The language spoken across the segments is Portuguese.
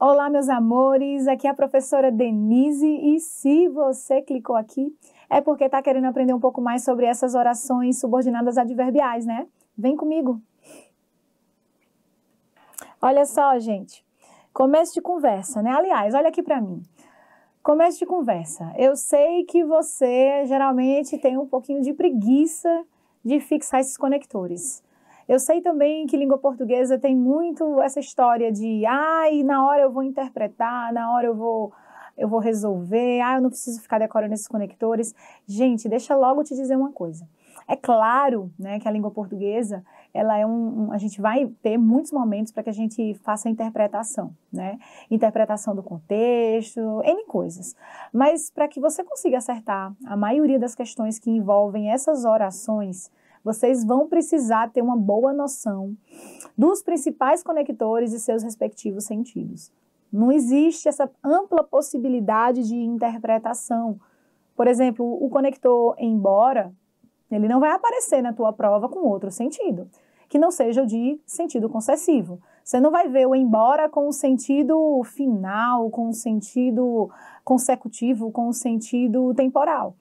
Olá, meus amores, aqui é a professora Denise e se você clicou aqui é porque está querendo aprender um pouco mais sobre essas orações subordinadas adverbiais, né? Vem comigo! Olha só, gente, começo de conversa, né? Aliás, olha aqui para mim. Começo de conversa. Eu sei que você geralmente tem um pouquinho de preguiça de fixar esses conectores. Eu sei também que língua portuguesa tem muito essa história de na hora eu vou interpretar, na hora eu vou resolver, eu não preciso ficar decorando esses conectores. Gente, deixa logo te dizer uma coisa. É claro, né, que a língua portuguesa, ela é a gente vai ter muitos momentos para que a gente faça a interpretação, né? Interpretação do contexto, N coisas. Mas para que você consiga acertar a maioria das questões que envolvem essas orações, vocês vão precisar ter uma boa noção dos principais conectores e seus respectivos sentidos. Não existe essa ampla possibilidade de interpretação. Por exemplo, o conector embora, ele não vai aparecer na tua prova com outro sentido, que não seja o de sentido concessivo. Você não vai ver o embora com o sentido final, com o sentido consecutivo, com o sentido temporal.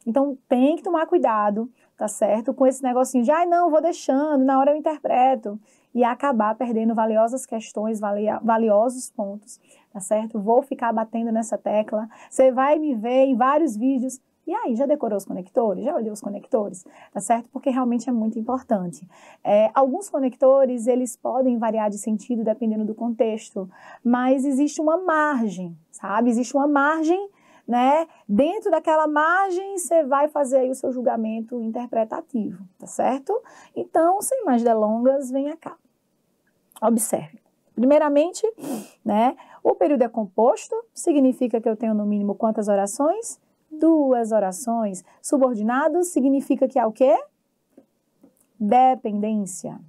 Então, tem que tomar cuidado, tá certo? Com esse negocinho de, não, vou deixando, na hora eu interpreto. E acabar perdendo valiosas questões, valiosos pontos, tá certo? Vou ficar batendo nessa tecla. Você vai me ver em vários vídeos. E aí, já decorou os conectores? Já olhou os conectores? Tá certo? Porque realmente é muito importante. Alguns conectores, eles podem variar de sentido dependendo do contexto, mas existe uma margem, sabe? Existe uma margem, né? Dentro daquela margem, você vai fazer aí o seu julgamento interpretativo, tá certo? Então, sem mais delongas, venha cá. Observe. Primeiramente, né? O período é composto, significa que eu tenho no mínimo quantas orações? 2 orações. Subordinado significa que há o quê? Dependência.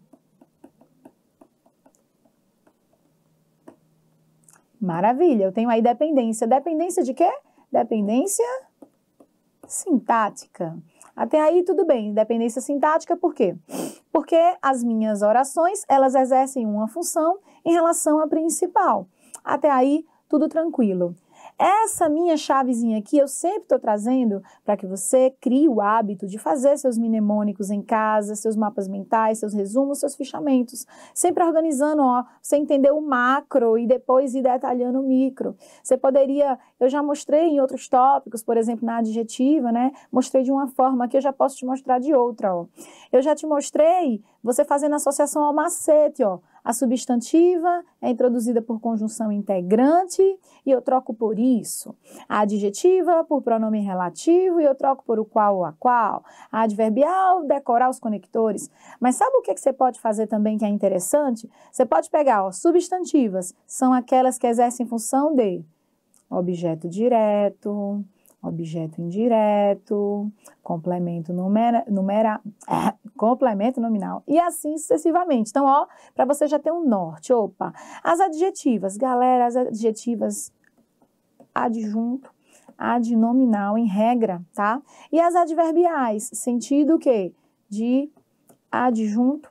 Maravilha, eu tenho aí dependência. Dependência de quê? Dependência sintática. Até aí tudo bem, dependência sintática por quê? Porque as minhas orações, elas exercem uma função em relação à principal. Até aí tudo tranquilo. Essa minha chavezinha aqui eu sempre estou trazendo para que você crie o hábito de fazer seus mnemônicos em casa, seus mapas mentais, seus resumos, seus fichamentos. Sempre organizando, você entender o macro e depois ir detalhando o micro. Você poderia, eu já mostrei em outros tópicos, por exemplo, na adjetiva, né? Mostrei de uma forma aqui, eu já posso te mostrar de outra, Eu já te mostrei você fazendo associação ao macete, A substantiva é introduzida por conjunção integrante e eu troco por isso. A adjetiva por pronome relativo e eu troco por o qual ou a qual. A adverbial, decorar os conectores. Mas sabe o que você pode fazer também que é interessante? Você pode pegar, substantivas, são aquelas que exercem função de objeto direto, objeto indireto, complemento complemento nominal e assim sucessivamente. Então, para você já ter um norte. As adjetivas, galera, as adjetivas adjunto, adnominal em regra, tá? E as adverbiais, sentido o quê? De adjunto,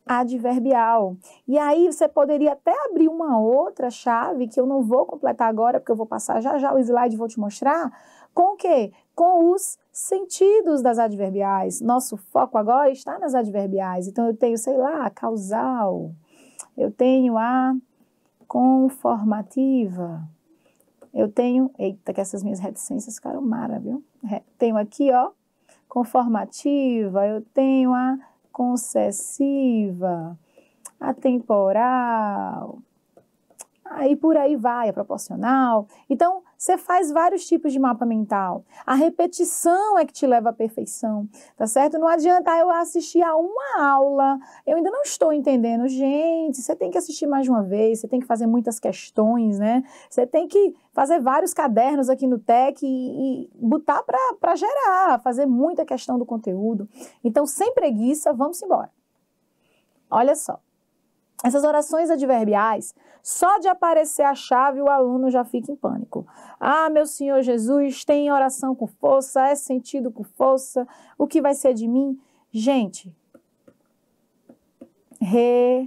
adverbial. E aí você poderia até abrir uma outra chave que eu não vou completar agora, porque eu vou passar já o slide e vou te mostrar. Com o quê? Com os sentidos das adverbiais. Nosso foco agora está nas adverbiais. Então, eu tenho, sei lá, a causal. Eu tenho a conformativa. Eu tenho... Eita, que essas minhas reticências ficaram mara, viu? Tenho aqui, conformativa. Eu tenho a concessiva, a temporal. Aí por aí vai, a proporcional. Então, você faz vários tipos de mapa mental. A repetição é que te leva à perfeição, tá certo? Não adianta eu assistir a uma aula, eu ainda não estou entendendo. Gente, você tem que assistir mais de uma vez, você tem que fazer muitas questões, né? Você tem que fazer vários cadernos aqui no TEC e botar para gerar, fazer muita questão do conteúdo. Então, sem preguiça, vamos embora. Olha só. Essas orações adverbiais, só de aparecer a chave, o aluno já fica em pânico. Ah, meu Senhor Jesus, tem oração com força, é sentido com força, o que vai ser de mim? Gente, repetição.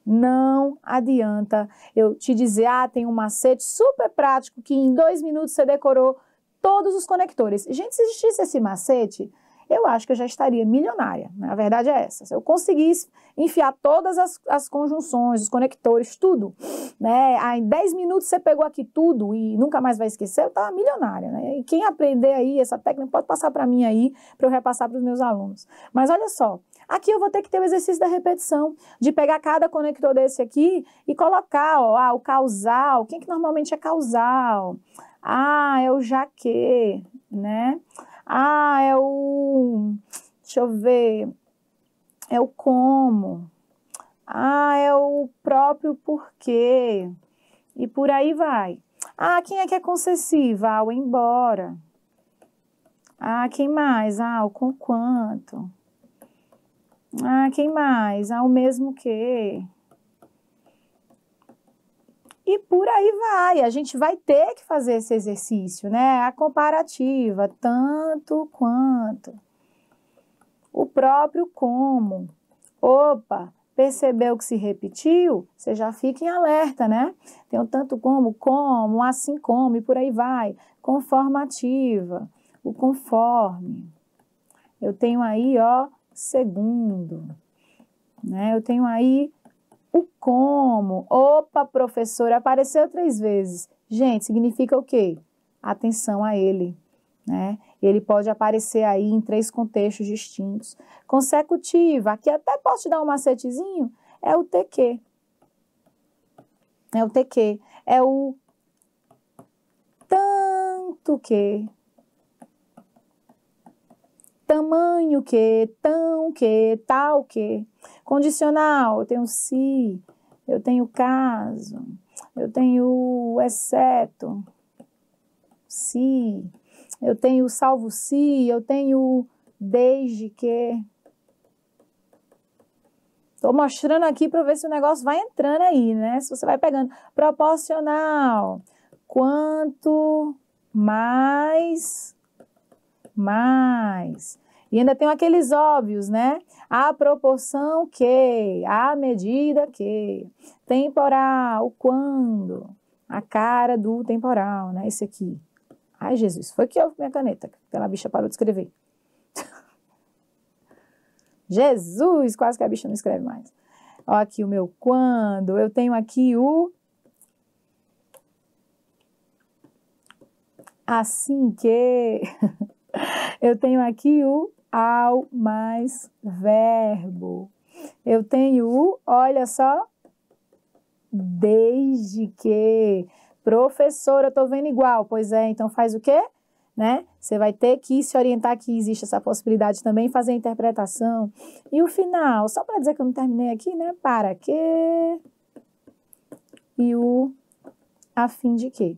Não adianta eu te dizer, tem um macete super prático que em 2 minutos você decorou todos os conectores. Gente, se existisse esse macete, eu acho que eu já estaria milionária, né? A verdade é essa. Se eu conseguisse enfiar todas as conjunções, os conectores, tudo, né? Aí, em 10 minutos você pegou aqui tudo e nunca mais vai esquecer, eu estava milionária, né? E quem aprender aí essa técnica pode passar para mim aí, para eu repassar para os meus alunos. Mas olha só, aqui eu vou ter que ter o exercício da repetição, de pegar cada conector desse aqui e colocar, ó, o causal. Quem que normalmente é causal? É o já que, né? É o... Deixa eu ver. É o como. É o próprio porquê. E por aí vai. Quem é que é concessiva? O embora. Quem mais? O com quanto. Quem mais? O mesmo que. E por aí vai, a gente vai ter que fazer esse exercício, né? A comparativa, tanto quanto. O próprio como. Opa, percebeu que se repetiu? Você já fica em alerta, né? Tem o tanto como, assim como, e por aí vai. Conformativa, o conforme. Eu tenho aí, ó, segundo. Né? Eu tenho aí o como. Opa, professora, apareceu 3 vezes. Gente, significa o quê? Atenção a ele, né? Ele pode aparecer aí em 3 contextos distintos. Consecutiva, aqui até posso te dar um macetezinho, é o TQ. É o TQ. É o tanto que. Tamanho que, tão que, tal que. Condicional, eu tenho se, eu tenho caso, eu tenho exceto, se, eu tenho salvo se, eu tenho desde que. Estou mostrando aqui para ver se o negócio vai entrando aí, né? Se você vai pegando. Proporcional, quanto mais. E ainda tem aqueles óbvios, né? A proporção que, a medida que, temporal, quando, a cara do temporal, né? Esse aqui. Ai, Jesus, foi que eu minha caneta, aquela bicha parou de escrever. Jesus, quase que a bicha não escreve mais. Ó, aqui o meu quando, eu tenho aqui o assim que... Eu tenho aqui o ao mais verbo. Eu tenho o, olha só, desde que. Professora, eu tô vendo igual. Pois é, então faz o quê? Né? Você vai ter que se orientar que existe essa possibilidade também, fazer a interpretação. E o final, só para dizer que eu não terminei aqui, né? Para quê? E o a fim de quê?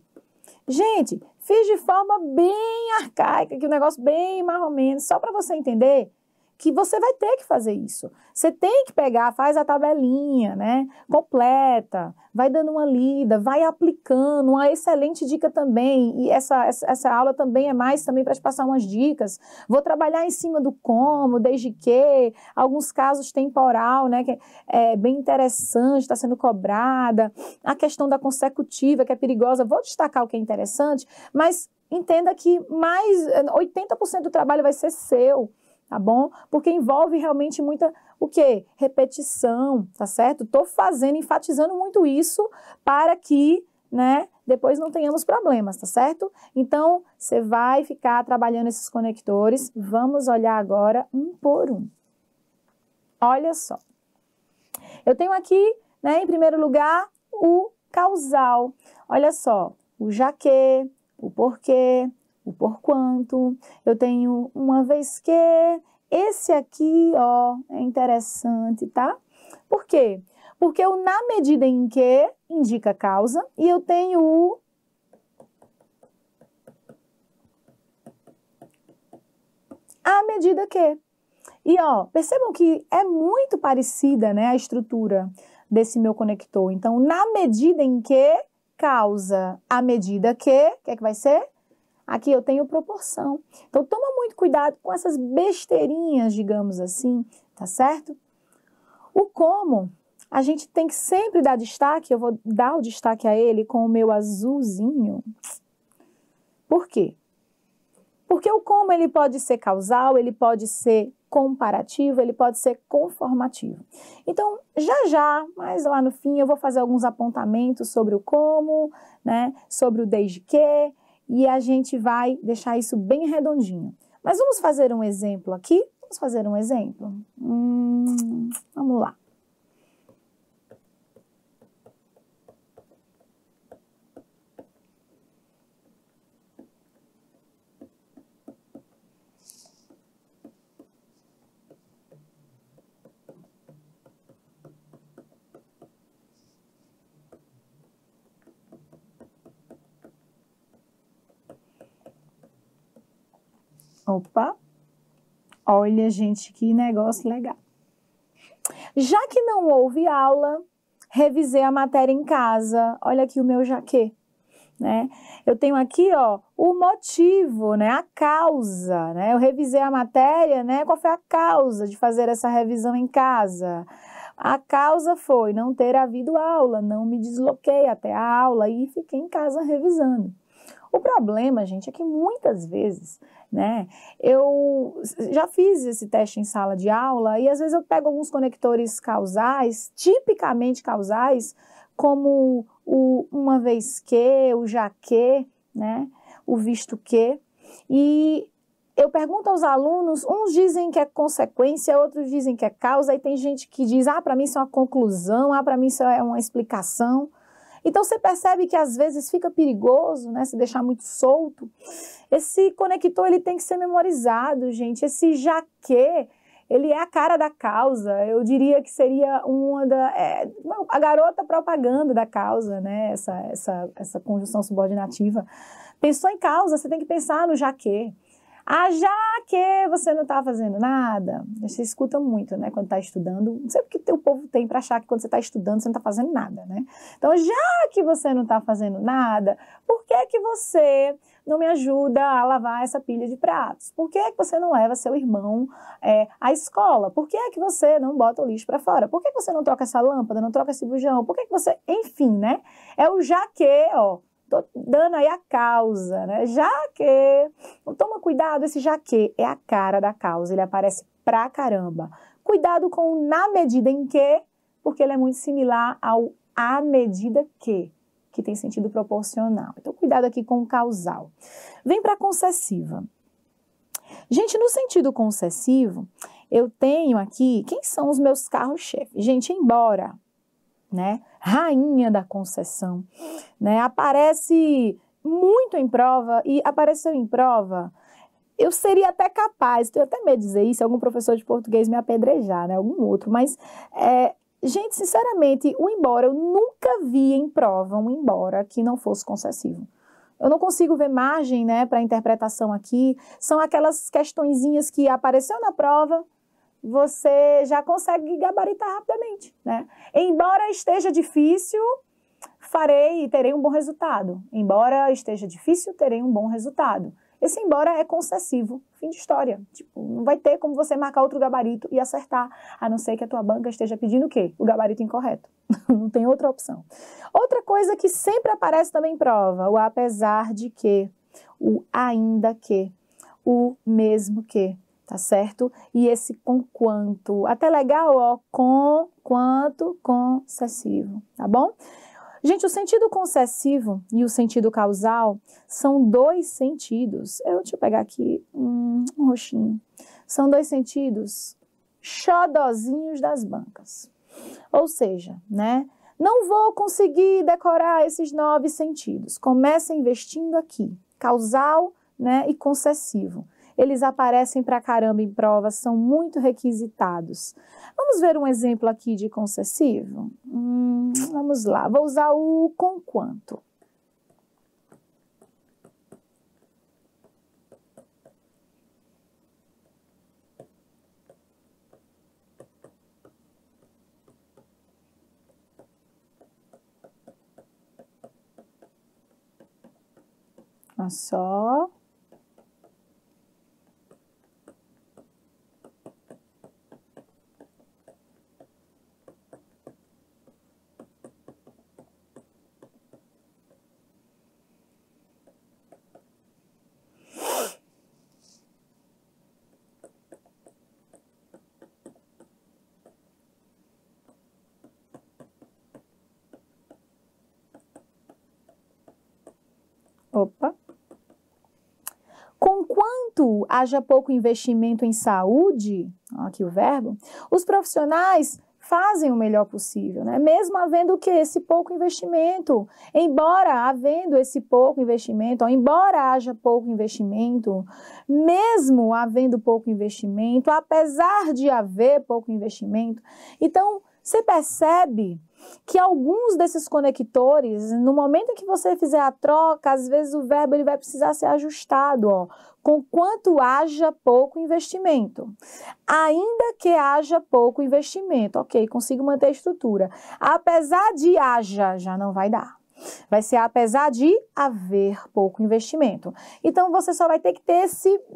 Gente, fiz de forma bem arcaica, que o negócio bem mais ou menos, só para você entender que você vai ter que fazer isso. Você tem que pegar, faz a tabelinha, né? Completa, vai dando uma lida, vai aplicando, uma excelente dica também. E essa aula também é mais também para te passar umas dicas. Vou trabalhar em cima do como, desde que, alguns casos temporal, né? Que é bem interessante, está sendo cobrada. A questão da consecutiva, que é perigosa. Vou destacar o que é interessante, mas entenda que mais 80% do trabalho vai ser seu. Tá bom? Porque envolve realmente muita, o quê? Repetição, tá certo? Tô fazendo, enfatizando muito isso para que, né, depois não tenhamos problemas, tá certo? Então, você vai ficar trabalhando esses conectores. Vamos olhar agora um por um. Olha só. Eu tenho aqui, né, em primeiro lugar, o causal. Olha só, o já que, o porquê, o porquanto, eu tenho uma vez que, esse aqui, ó, é interessante, tá? Por quê? Porque o na medida em que indica causa e eu tenho o à medida que. E, ó, percebam que é muito parecida, né, a estrutura desse meu conector. Então, na medida em que causa a medida que, o que é que vai ser? Aqui eu tenho proporção. Então, toma muito cuidado com essas besteirinhas, digamos assim, tá certo? O como, a gente tem que sempre dar destaque, eu vou dar o destaque a ele com o meu azulzinho. Por quê? Porque o como ele pode ser causal, ele pode ser comparativo, ele pode ser conformativo. Então, já, mais lá no fim, eu vou fazer alguns apontamentos sobre o como, né, sobre o desde que, e a gente vai deixar isso bem redondinho. Mas vamos fazer um exemplo aqui? Vamos fazer um exemplo? Vamos lá. Opa! Olha, gente, que negócio legal. Já que não houve aula, revisei a matéria em casa. Olha aqui o meu jaquê, né? Eu tenho aqui, ó, o motivo, né? A causa, né? Eu revisei a matéria, né? Qual foi a causa de fazer essa revisão em casa? A causa foi não ter havido aula, não me desloquei até a aula e fiquei em casa revisando. O problema, gente, é que muitas vezes, né, eu já fiz esse teste em sala de aula e às vezes eu pego alguns conectores causais, tipicamente causais, como o uma vez que, o já que, né, o visto que, e eu pergunto aos alunos, uns dizem que é consequência, outros dizem que é causa, e tem gente que diz, para mim isso é uma conclusão, para mim isso é uma explicação. Então, você percebe que às vezes fica perigoso, né, se deixar muito solto. Esse conector, ele tem que ser memorizado, gente. Esse já que, ele é a cara da causa. Eu diria que seria a garota propaganda da causa, né, essa conjunção subordinativa. Pensou em causa, você tem que pensar no já que. Já que você não está fazendo nada, você escuta muito, né, quando está estudando, não sei porque o povo tem para achar que quando você está estudando você não está fazendo nada, né? Então, já que você não está fazendo nada, por que que você não me ajuda a lavar essa pilha de pratos? Por que que você não leva seu irmão à escola? Por que que você não bota o lixo para fora? Por que que você não troca essa lâmpada, não troca esse bujão? Por que que você... Enfim, né? É o já que, ó. Tô dando aí a causa, né? Já que... Toma cuidado, esse já que é a cara da causa, ele aparece pra caramba. Cuidado com o na medida em que, porque ele é muito similar ao à medida que tem sentido proporcional. Então, cuidado aqui com o causal. Vem pra concessiva. Gente, no sentido concessivo, eu tenho aqui, quem são os meus carros-chefe? Gente, embora... né? Rainha da concessão, né? Aparece muito em prova e apareceu em prova, eu seria até capaz, tenho até medo de dizer isso, algum professor de português me apedrejar, né? Algum outro, mas, gente, sinceramente, o embora, eu nunca vi em prova um embora que não fosse concessivo. Eu não consigo ver margem, né, para interpretação aqui, são aquelas questõezinhas que apareceu na prova, você já consegue gabaritar rapidamente, né? Embora esteja difícil, farei e terei um bom resultado. Embora esteja difícil, terei um bom resultado. Esse embora é concessivo, fim de história. Tipo, não vai ter como você marcar outro gabarito e acertar, a não ser que a tua banca esteja pedindo o quê? O gabarito incorreto. Não tem outra opção. Outra coisa que sempre aparece também em prova, o apesar de que, o ainda que, o mesmo que. Tá certo? E esse com quanto, até legal, ó, com, quanto, concessivo, tá bom? Gente, o sentido concessivo e o sentido causal são dois sentidos, deixa eu pegar aqui um roxinho, são dois sentidos xodozinhos das bancas, ou seja, né, não vou conseguir decorar esses 9 sentidos, começa investindo aqui, causal, né, e concessivo. Eles aparecem pra caramba em provas, são muito requisitados. Vamos ver um exemplo aqui de concessivo? Vamos lá, vou usar o com quanto. Uma só. Opa. Conquanto haja pouco investimento em saúde, aqui o verbo, os profissionais fazem o melhor possível, né? Mesmo havendo que esse pouco investimento, embora havendo esse pouco investimento, ou embora haja pouco investimento, mesmo havendo pouco investimento, apesar de haver pouco investimento, então você percebe que alguns desses conectores, no momento em que você fizer a troca, às vezes o verbo ele vai precisar ser ajustado, ó, conquanto haja pouco investimento. Ainda que haja pouco investimento, ok, consigo manter a estrutura. Apesar de haja, já não vai dar. Vai ser apesar de haver pouco investimento. Então, você só vai ter que ter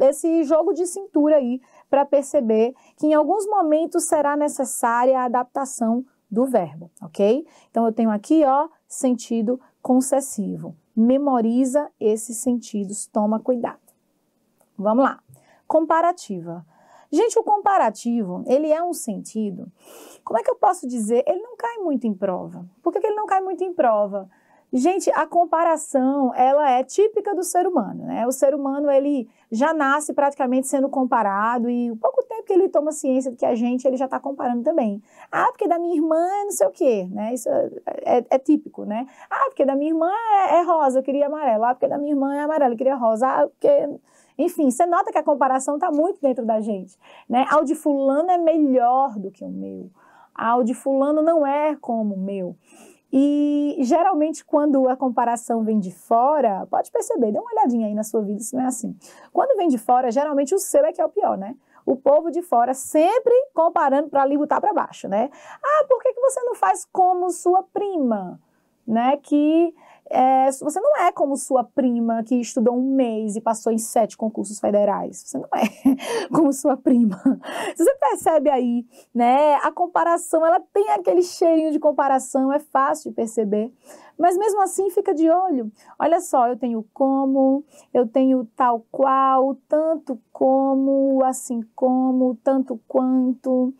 esse jogo de cintura aí para perceber que em alguns momentos será necessária a adaptação do verbo, ok? Então, eu tenho aqui, ó, sentido concessivo. Memoriza esses sentidos, toma cuidado. Vamos lá. Comparativa. Gente, o comparativo, ele é um sentido, como é que eu posso dizer? Ele não cai muito em prova. Por que ele não cai muito em prova? Gente, a comparação, ela é típica do ser humano, né? O ser humano, ele já nasce praticamente sendo comparado e o pouco tempo que ele toma ciência de que a gente, ele já está comparando também. Ah, porque da minha irmã é não sei o quê, né? Isso é típico, né? Ah, porque da minha irmã é rosa, eu queria amarelo. Ah, porque da minha irmã é amarelo, eu queria rosa. Ah, porque... Enfim, você nota que a comparação está muito dentro da gente, né? Ah, o de fulano é melhor do que o meu. Ah, o de fulano não é como o meu. E geralmente quando a comparação vem de fora, pode perceber, dê uma olhadinha aí na sua vida, isso não é assim. Quando vem de fora, geralmente o seu é que é o pior, né? O povo de fora sempre comparando para ali botar para baixo, né? Ah, por que você não faz como sua prima, né? Você não é como sua prima que estudou um mês e passou em 7 concursos federais. Você não é como sua prima. Você percebe aí, né? A comparação, ela tem aquele cheirinho de comparação, é fácil de perceber. Mas mesmo assim, fica de olho. Olha só, eu tenho como, eu tenho tal qual, tanto como, assim como, tanto quanto.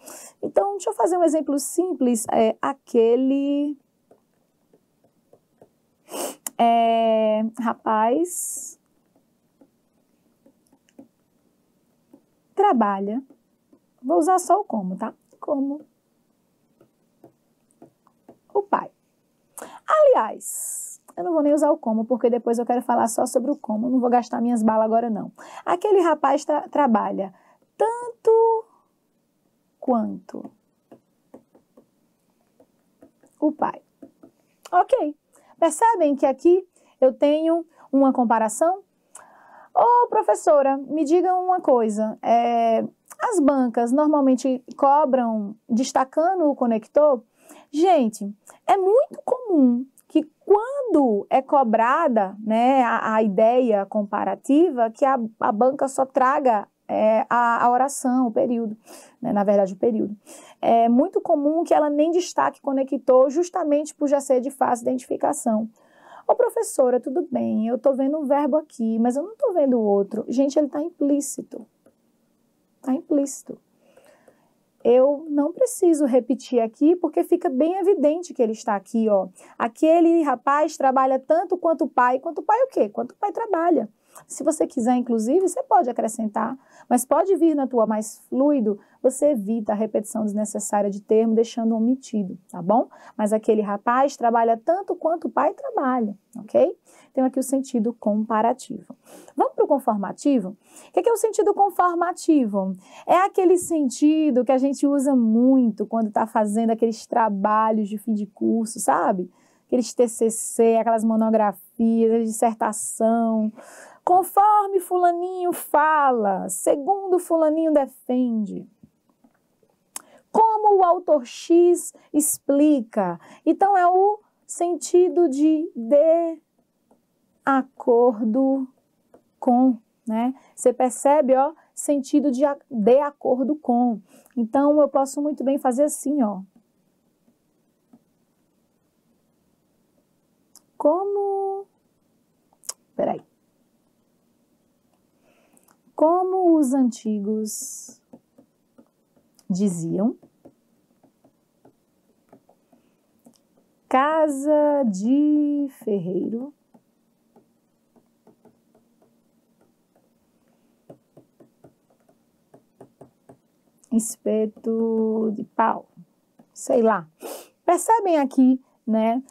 Então, deixa eu fazer um exemplo simples. Aquele... rapaz trabalha, vou usar só o como, tá? Como o pai. Aliás, eu não vou nem usar o como, porque depois eu quero falar só sobre o como, não vou gastar minhas balas agora não. Aquele rapaz trabalha tanto quanto o pai. Ok. Percebem que aqui eu tenho uma comparação? Ô, professora, me diga uma coisa. As bancas normalmente cobram destacando o conector? Gente, é muito comum que quando é cobrada, né, a ideia comparativa, que a banca só traga a oração, o período, né, na verdade o período. É muito comum que ela nem destaque conector, justamente por já ser de fácil identificação. Ô, professora, tudo bem, eu tô vendo um verbo aqui, mas eu não tô vendo o outro. Gente, ele tá implícito. Tá implícito. Eu não preciso repetir aqui, porque fica bem evidente que ele está aqui, ó. Aquele rapaz trabalha tanto quanto o pai. Quanto o pai o quê? Quanto o pai trabalha. Se você quiser, inclusive, você pode acrescentar, mas pode vir na tua mais fluido, você evita a repetição desnecessária de termo, deixando omitido, tá bom? Mas aquele rapaz trabalha tanto quanto o pai trabalha, ok? Tenho aqui o sentido comparativo. Vamos para o conformativo? O que é o sentido conformativo? É aquele sentido que a gente usa muito quando está fazendo aqueles trabalhos de fim de curso, sabe? Aqueles TCC, aquelas monografias, dissertação. Conforme fulaninho fala, segundo fulaninho defende. Como o autor X explica. Então, é o sentido de acordo com, né? Você percebe, ó, sentido de acordo com. Então, eu posso muito bem fazer assim, ó. Peraí. Como os antigos diziam, casa de ferreiro espeto de pau, sei lá. Percebem aqui, né,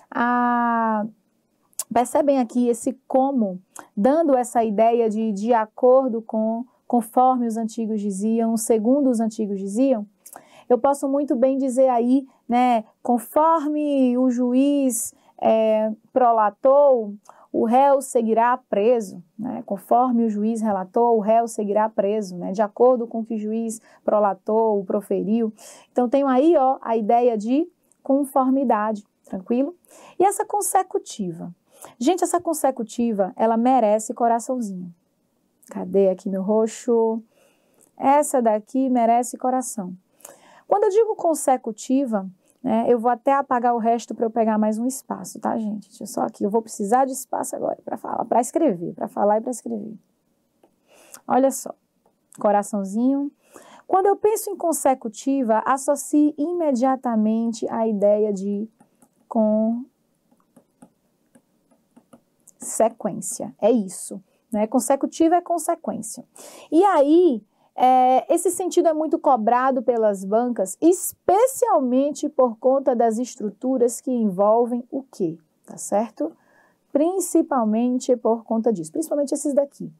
percebem aqui esse como, dando essa ideia de acordo com, conforme os antigos diziam, segundo os antigos diziam? Eu posso muito bem dizer aí, né, conforme o juiz prolatou, o réu seguirá preso, né? Conforme o juiz relatou, o réu seguirá preso, né? De acordo com o que o juiz prolatou, proferiu. Então, tenho aí, ó, a ideia de conformidade, tranquilo? E essa consecutiva? Gente, essa consecutiva, ela merece coraçãozinho. Cadê aqui meu roxo? Essa daqui merece coração. Quando eu digo consecutiva, né, eu vou até apagar o resto para eu pegar mais um espaço, tá, gente? Deixa eu só aqui, eu vou precisar de espaço agora para falar, para escrever, para falar e para escrever. Olha só, coraçãozinho. Quando eu penso em consecutiva, associe imediatamente a ideia de consequência. É isso, né? Consecutiva é consequência. E aí, esse sentido é muito cobrado pelas bancas, especialmente por conta das estruturas que envolvem o quê? Tá certo? Principalmente por conta disso, principalmente esses daqui.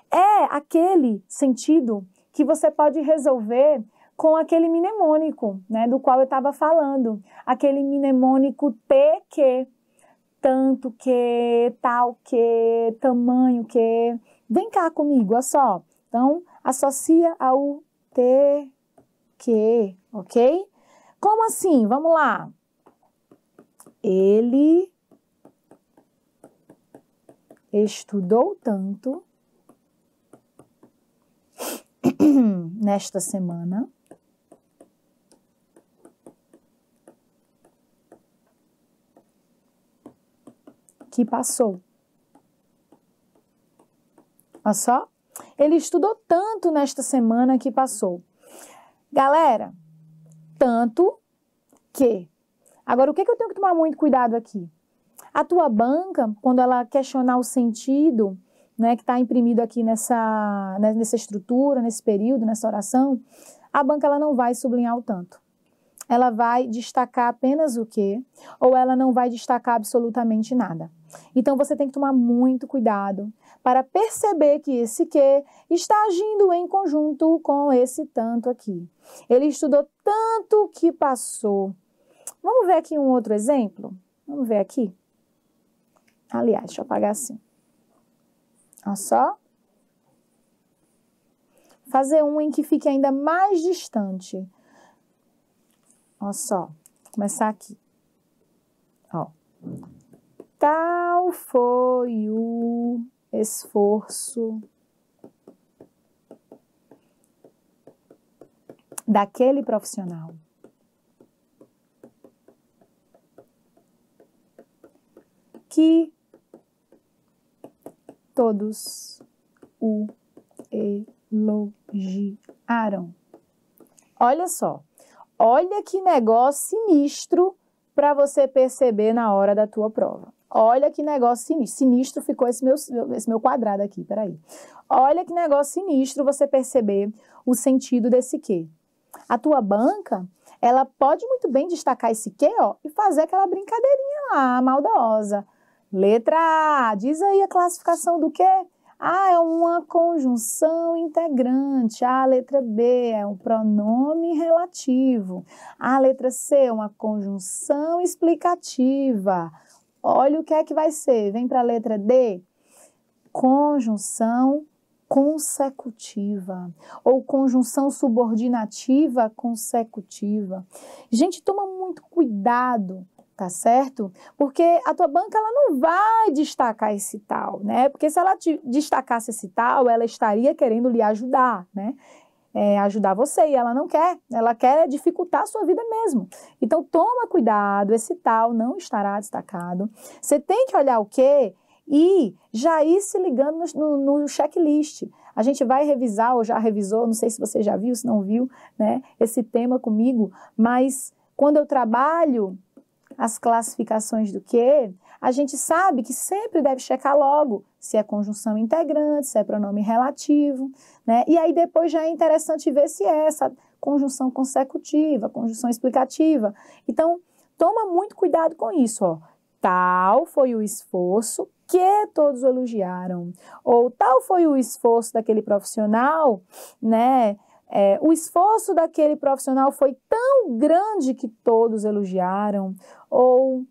É aquele sentido que você pode resolver com aquele mnemônico, né, do qual eu estava falando. Aquele mnemônico T que, tanto que, tal que, tamanho que. Vem cá comigo, olha só. Então, associa ao T que, ok? Como assim? Vamos lá. Ele estudou tanto nesta semana que passou. Olha só. Ele estudou tanto nesta semana que passou. Galera, tanto que. Agora, o que eu tenho que tomar muito cuidado aqui? A tua banca, quando ela questionar o sentido, né, que está imprimido aqui nessa estrutura, nesse período, nessa oração, a banca ela não vai sublinhar o tanto. Ela vai destacar apenas o que, ou ela não vai destacar absolutamente nada. Então, você tem que tomar muito cuidado para perceber que esse que está agindo em conjunto com esse tanto aqui. Ele estudou tanto que passou. Vamos ver aqui um outro exemplo? Vamos ver aqui? Aliás, deixa eu apagar assim. Olha só. Fazer um em que fique ainda mais distante. Olha só. Começar aqui. Ó. Tal foi o esforço daquele profissional que todos o elogiaram. Olha só, olha que negócio sinistro para você perceber na hora da tua prova. Olha que negócio sinistro. Sinistro ficou esse meu quadrado aqui, peraí. Olha que negócio sinistro você perceber o sentido desse quê. A tua banca, ela pode muito bem destacar esse quê, ó, e fazer aquela brincadeirinha lá, maldosa. Letra A, diz aí a classificação do quê? A é uma conjunção integrante. A letra B é um pronome relativo. A letra C é uma conjunção explicativa. Olha o que é que vai ser. Vem para a letra D. Conjunção consecutiva ou conjunção subordinativa consecutiva. Gente, toma muito cuidado, tá certo? Porque a tua banca, ela não vai destacar esse tal, né? Porque se ela destacasse esse tal, ela estaria querendo lhe ajudar, né? Ajudar você, e ela não quer, ela quer dificultar a sua vida mesmo. Então, toma cuidado, esse tal não estará destacado. Você tem que olhar o quê? E já ir se ligando no checklist. A gente vai revisar, ou já revisou, não sei se você já viu, se não viu, né, esse tema comigo, mas quando eu trabalho as classificações do quê, a gente sabe que sempre deve checar logo se é conjunção integrante, se é pronome relativo, né? E aí depois já é interessante ver se é essa conjunção consecutiva, conjunção explicativa. Então, toma muito cuidado com isso, ó. Tal foi o esforço que todos elogiaram, ou tal foi o esforço daquele profissional, né? O esforço daquele profissional foi tão grande que todos elogiaram, ou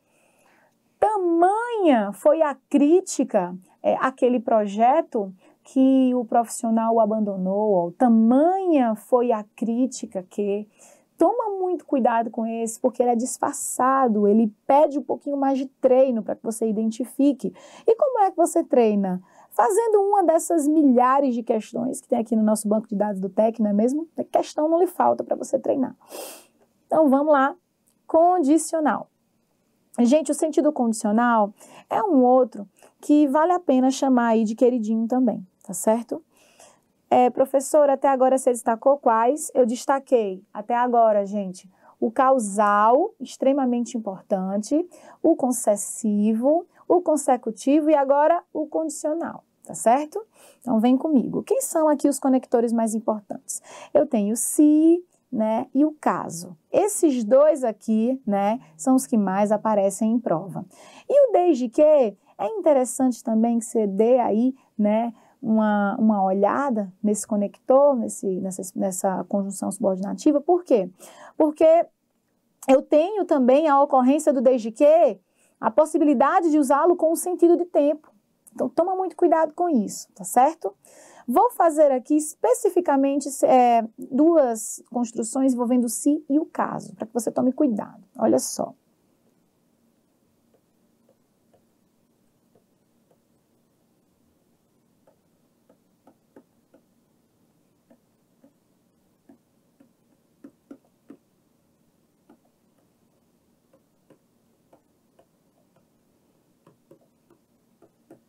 tamanha foi a crítica àquele projeto que o profissional abandonou, ou tamanha foi a crítica que... Toma muito cuidado com esse, porque ele é disfarçado, ele pede um pouquinho mais de treino para que você identifique. E como é que você treina? Fazendo uma dessas milhares de questões que tem aqui no nosso banco de dados do TEC, não é mesmo? A questão não lhe falta para você treinar. Então, vamos lá. Condicional. Gente, o sentido condicional é um outro que vale a pena chamar aí de queridinho também, tá certo? Professora, até agora você destacou quais? Eu destaquei, até agora, gente, o causal, extremamente importante, o concessivo, o consecutivo e agora o condicional, tá certo? Então, vem comigo. Quem são aqui os conectores mais importantes? Eu tenho se, né, e o caso. Esses dois aqui, né, são os que mais aparecem em prova. E o desde que é interessante também que você dê aí, né, uma olhada nesse conector, nessa conjunção subordinativa. Por quê? Porque eu tenho também a ocorrência do desde que, a possibilidade de usá-lo com o sentido de tempo. Então, toma muito cuidado com isso, tá certo? Vou fazer aqui especificamente duas construções envolvendo o se e o caso, para que você tome cuidado. Olha só.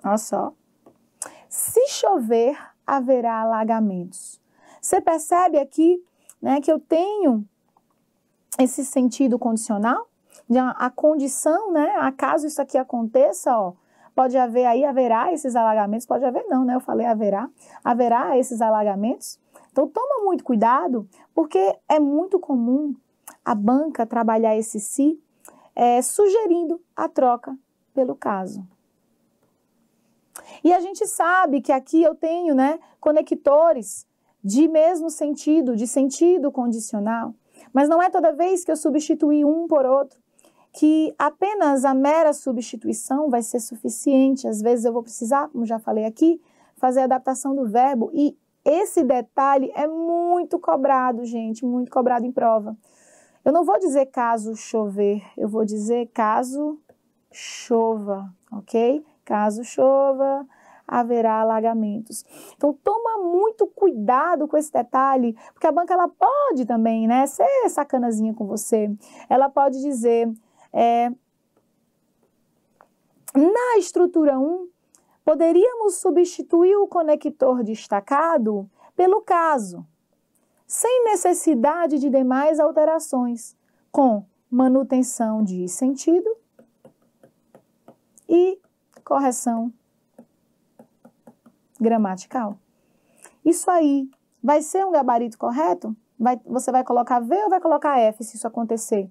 Olha só. Se chover, haverá alagamentos. Você percebe aqui, né, que eu tenho esse sentido condicional? A condição, né, acaso isso aqui aconteça, ó, pode haver aí, haverá esses alagamentos, pode haver não, né, eu falei haverá esses alagamentos. Então, toma muito cuidado, porque é muito comum a banca trabalhar esse se, sugerindo a troca pelo caso. E a gente sabe que aqui eu tenho, né, conectores de mesmo sentido, de sentido condicional, mas não é toda vez que eu substituir um por outro que apenas a mera substituição vai ser suficiente. Às vezes eu vou precisar, como já falei aqui, fazer a adaptação do verbo, e esse detalhe é muito cobrado, gente, muito cobrado em prova. Eu não vou dizer caso chover, eu vou dizer caso chova, ok? Caso chova, haverá alagamentos. Então, toma muito cuidado com esse detalhe, porque a banca ela pode também, né, ser sacanazinha com você. Ela pode dizer, na estrutura 1, poderíamos substituir o conector destacado pelo caso, sem necessidade de demais alterações, com manutenção de sentido e correção gramatical. Isso aí vai ser um gabarito correto? Você vai colocar V ou vai colocar F se isso acontecer?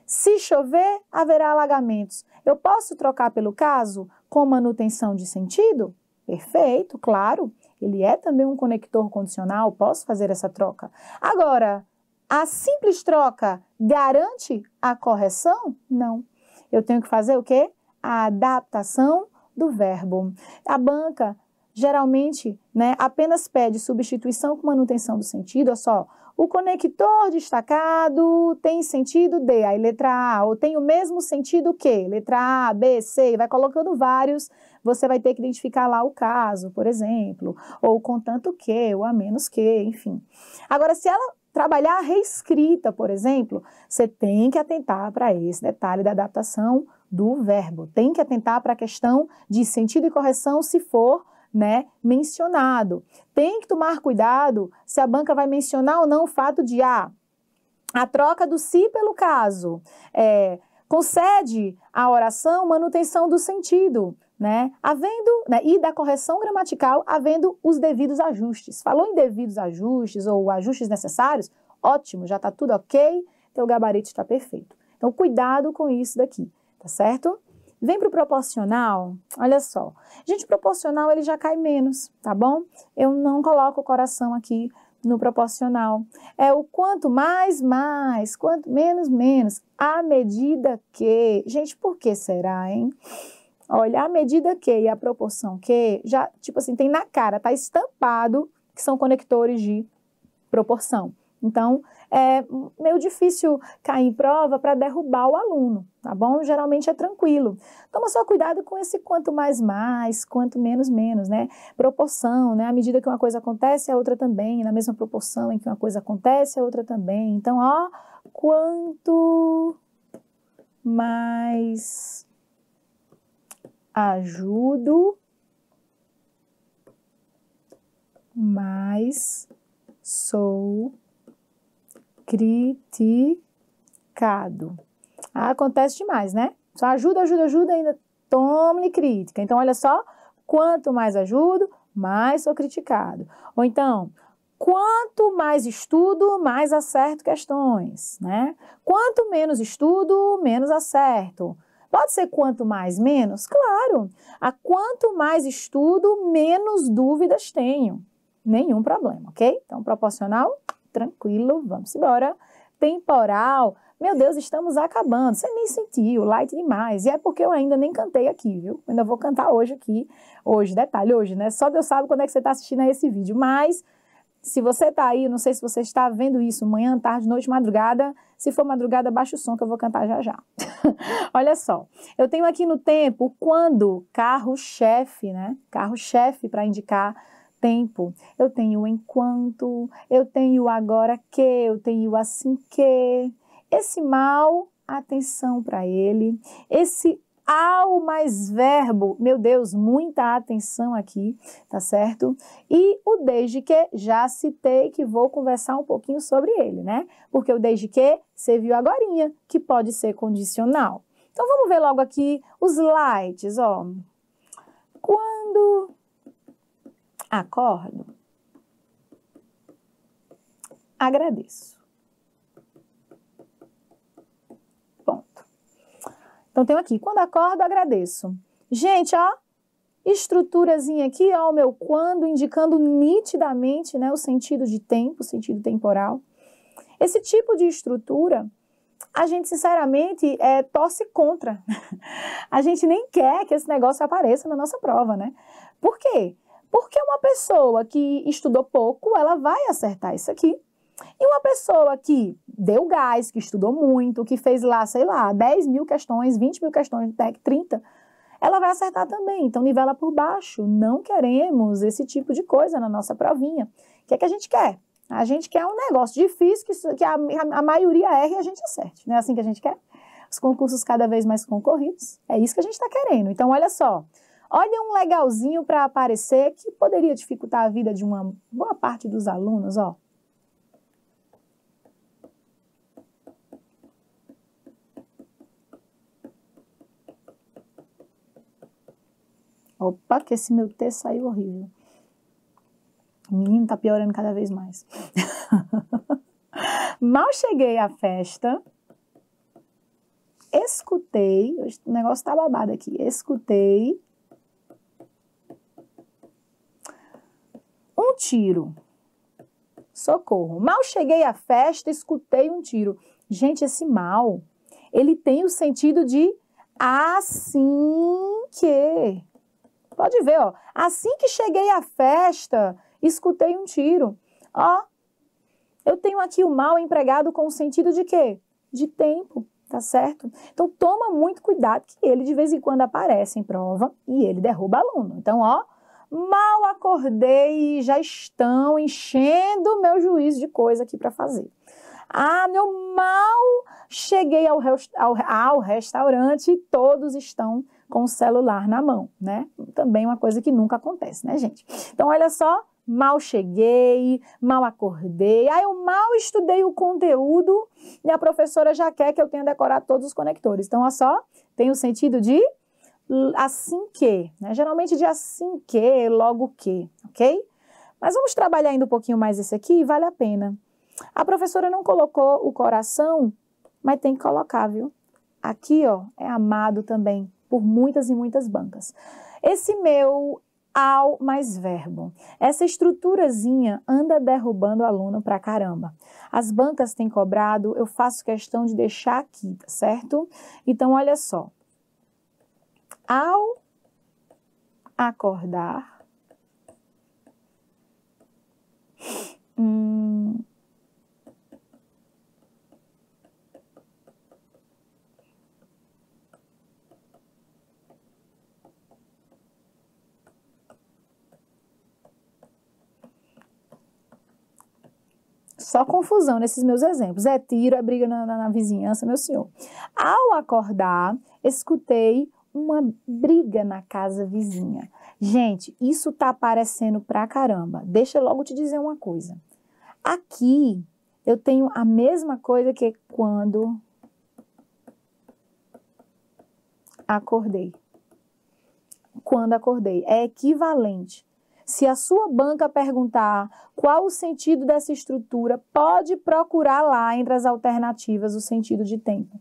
Se chover, haverá alagamentos. Eu posso trocar pelo caso com manutenção de sentido? Perfeito, claro. Ele é também um conector condicional, posso fazer essa troca. Agora, a simples troca garante a correção? Não. Eu tenho que fazer o quê? A adaptação do verbo. A banca geralmente, né, apenas pede substituição com manutenção do sentido, olha só. O conector destacado tem sentido D, aí letra A, ou tem o mesmo sentido que? Letra A, B, C, vai colocando vários, você vai ter que identificar lá o caso, por exemplo, ou contanto que, ou a menos que, enfim. Agora, se ela trabalhar a reescrita, por exemplo, você tem que atentar para esse detalhe da adaptação do verbo, tem que atentar para a questão de sentido e correção se for, né, mencionado. Tem que tomar cuidado se a banca vai mencionar ou não o fato de a troca do se pelo caso, concede à oração manutenção do sentido, né, havendo, né, e da correção gramatical, havendo os devidos ajustes. Falou em devidos ajustes ou ajustes necessários? Ótimo, já está tudo ok, teu gabarito está perfeito. Então, cuidado com isso daqui, tá certo? Vem para o proporcional, olha só. Gente, proporcional ele já cai menos, tá bom? Eu não coloco o coração aqui no proporcional. É o quanto mais, mais, quanto menos, menos. À medida que... Gente, por que será, hein? Olha, à medida que e a proporção que, já, tipo assim, tem na cara, tá estampado que são conectores de proporção. Então, é meio difícil cair em prova para derrubar o aluno, tá bom? Geralmente é tranquilo. Toma só cuidado com esse quanto mais, mais, quanto menos, menos, né? Proporção, né? À medida que uma coisa acontece, a outra também. Na mesma proporção em que uma coisa acontece, a outra também. Então, ó, quanto mais ajudo, mais sou criticado. Acontece demais, né? Só ajuda, ajuda, ajuda, ainda tome crítica. Então, olha só, quanto mais ajudo, mais sou criticado. Ou então, quanto mais estudo, mais acerto questões, né? Quanto menos estudo, menos acerto. Pode ser quanto mais, menos? Claro. A quanto mais estudo, menos dúvidas tenho. Nenhum problema, ok? Então, proporcional, tranquilo, vamos embora. Temporal, meu Deus, estamos acabando. Você nem sentiu, light demais. E é porque eu ainda nem cantei aqui, viu? Eu ainda vou cantar hoje aqui. Hoje, detalhe, hoje, né? Só Deus sabe quando é que você está assistindo a esse vídeo. Mas, se você está aí, não sei se você está vendo isso manhã, tarde, noite, madrugada. Se for madrugada, baixa o som que eu vou cantar já já. Olha só, eu tenho aqui no tempo quando, carro-chefe, né? Carro-chefe para indicar tempo. Eu tenho enquanto, eu tenho agora que, eu tenho assim que. Esse mal, atenção para ele. Esse ao mais verbo, meu Deus, muita atenção aqui, tá certo? E o desde que, já citei que vou conversar um pouquinho sobre ele, né? Porque o desde que, você viu agorinha, que pode ser condicional. Então, vamos ver logo aqui os slides, ó. Quando acordo, agradeço. Ponto. Então, tenho aqui, quando acordo, agradeço. Gente, ó, estruturazinha aqui, ó, o meu quando, indicando nitidamente, né, o sentido de tempo, o sentido temporal. Esse tipo de estrutura, a gente, sinceramente, torce contra. A gente nem quer que esse negócio apareça na nossa prova, né? Por quê? Porque uma pessoa que estudou pouco, ela vai acertar isso aqui. E uma pessoa que deu gás, que estudou muito, que fez lá, sei lá, 10 mil questões, 20 mil questões, 30, ela vai acertar também. Então, nivela por baixo. Não queremos esse tipo de coisa na nossa provinha. O que é que a gente quer? A gente quer um negócio difícil que a maioria erre e a gente acerte. Não é assim que a gente quer? Os concursos cada vez mais concorridos. É isso que a gente está querendo. Então, olha só. Olha um legalzinho para aparecer que poderia dificultar a vida de uma boa parte dos alunos, ó. Opa, que esse meu texto saiu horrível. O menino tá piorando cada vez mais. Mal cheguei à festa, escutei, o negócio tá babado aqui, escutei um tiro. Socorro. Mal cheguei à festa, escutei um tiro. Gente, esse mal, ele tem o sentido de assim que... Pode ver, ó. Assim que cheguei à festa, escutei um tiro. Ó, eu tenho aqui o mal empregado com o sentido de quê? De tempo, tá certo? Então, toma muito cuidado que ele de vez em quando aparece em prova e ele derruba aluno. Então, ó, mal acordei e já estão enchendo meu juízo de coisa aqui para fazer. Ah, meu mal cheguei ao restaurante e todos estão com o celular na mão, né? Também uma coisa que nunca acontece, né, gente? Então, olha só, mal cheguei, mal acordei, aí eu mal estudei o conteúdo e a professora já quer que eu tenha decorado todos os conectores. Então, olha só, tem o sentido de assim que, né? Geralmente de assim que, logo que, ok? Mas vamos trabalhar ainda um pouquinho mais esse aqui, vale a pena. A professora não colocou o coração, mas tem que colocar, viu? Aqui, ó, é amado também por muitas e muitas bancas. Esse meu ao mais verbo. Essa estruturazinha anda derrubando o aluno pra caramba. As bancas têm cobrado, eu faço questão de deixar aqui, tá certo? Então, olha só. Ao acordar, só confusão nesses meus exemplos. É tiro, é briga na vizinhança, meu senhor. Ao acordar, escutei uma briga na casa vizinha. Gente, isso tá aparecendo pra caramba. Deixa eu logo te dizer uma coisa. Aqui, eu tenho a mesma coisa que quando acordei. Quando acordei. É equivalente. Se a sua banca perguntar qual o sentido dessa estrutura, pode procurar lá entre as alternativas o sentido de tempo.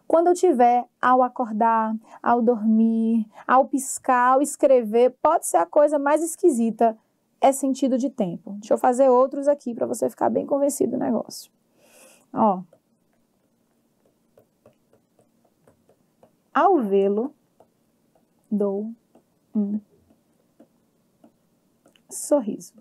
Quando eu tiver ao acordar, ao dormir, ao piscar, ao escrever, pode ser a coisa mais esquisita, é sentido de tempo. Deixa eu fazer outros aqui para você ficar bem convencido do negócio. Ó. Ao vê-lo, dou um sorriso.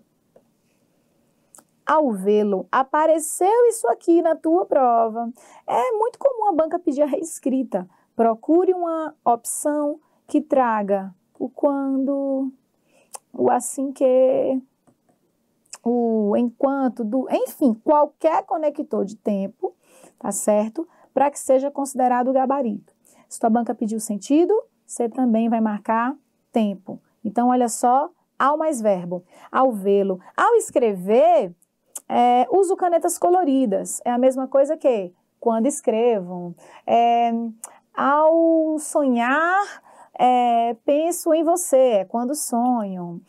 Ao vê-lo, apareceu isso aqui na tua prova. É muito comum a banca pedir a reescrita. Procure uma opção que traga o quando, o assim que, o enquanto, enfim, qualquer conector de tempo, tá certo? Para que seja considerado o gabarito. Se tua banca pediu sentido, você também vai marcar tempo. Então, olha só, ao mais verbo, ao vê-lo. Ao escrever, uso canetas coloridas. É a mesma coisa que quando escrevo. Ao sonhar, penso em você, é quando sonho.